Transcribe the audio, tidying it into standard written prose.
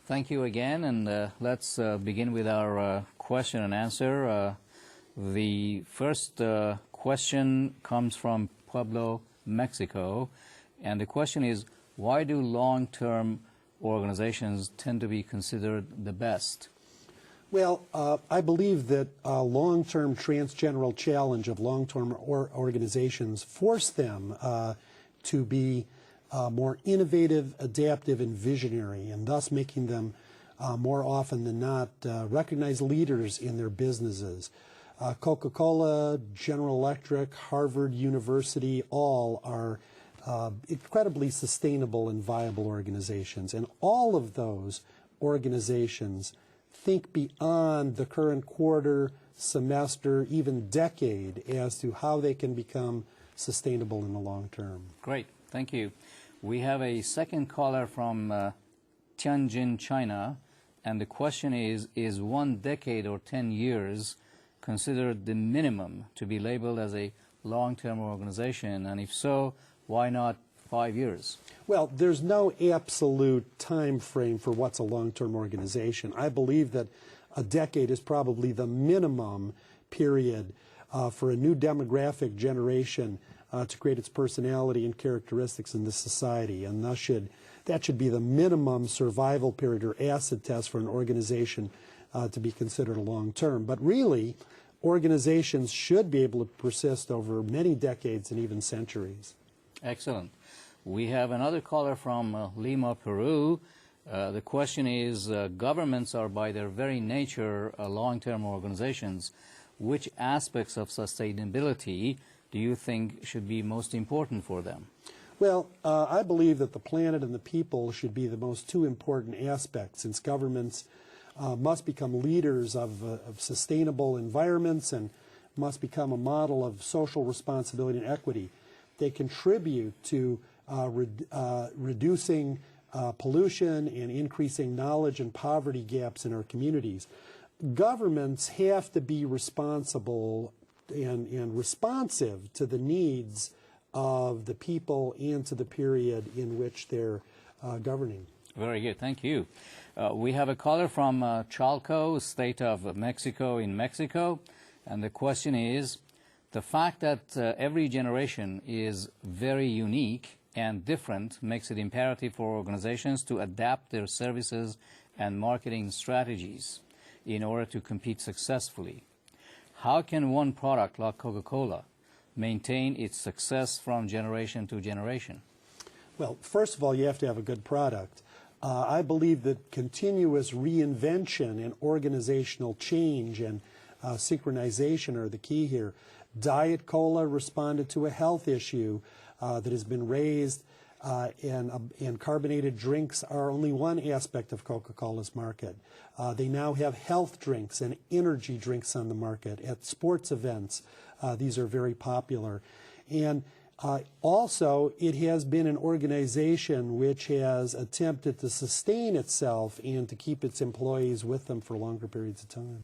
Thank you again, and let's begin with our question and answer. The first question comes from Pueblo, Mexico, and the question is, why do long-term organizations tend to be considered the best? Well, I believe that a long-term transgeneral challenge of long-term organizations force them to be more innovative, adaptive, and visionary, and thus making them more often than not recognized leaders in their businesses. Coca-Cola, General Electric, Harvard University, all are incredibly sustainable and viable organizations. And all of those organizations think beyond the current quarter, semester, even decade as to how they can become sustainable in the long term. Great, thank you. We have a second caller from Tianjin, China, and the question is 1 decade or 10 years considered the minimum to be labeled as a long-term organization? And if so, why not 5 years? Well, there's no absolute time frame for what's a long-term organization. I believe that a decade is probably the minimum period for a new demographic generation to create its personality and characteristics in this society, and that should be the minimum survival period or acid test for an organization to be considered a long-term. But really, organizations should be able to persist over many decades and even centuries. Excellent. We have another caller from Lima, Peru. The question is, governments are by their very nature long-term organizations. Which aspects of sustainability do you think should be most important for them? Well, I believe that the planet and the people should be the most two important aspects, since governments must become leaders of sustainable environments and must become a model of social responsibility and equity. They contribute to reducing pollution and increasing knowledge and poverty gaps in our communities. Governments have to be responsible and responsive to the needs of the people and to the period in which they're governing. Very good, thank you. We have a caller from Chalco, state of Mexico in Mexico, and the question is, the fact that every generation is very unique and different makes it imperative for organizations to adapt their services and marketing strategies in order to compete successfully. How can one product like Coca-Cola maintain its success from generation to generation? Well, first of all, you have to have a good product. I believe that continuous reinvention and organizational change and synchronization are the key here. Diet Cola responded to a health issue that has been raised, and carbonated drinks are only one aspect of Coca-Cola's market. They now have health drinks and energy drinks on the market. At sports events, these are very popular. And also, it has been an organization which has attempted to sustain itself and to keep its employees with them for longer periods of time.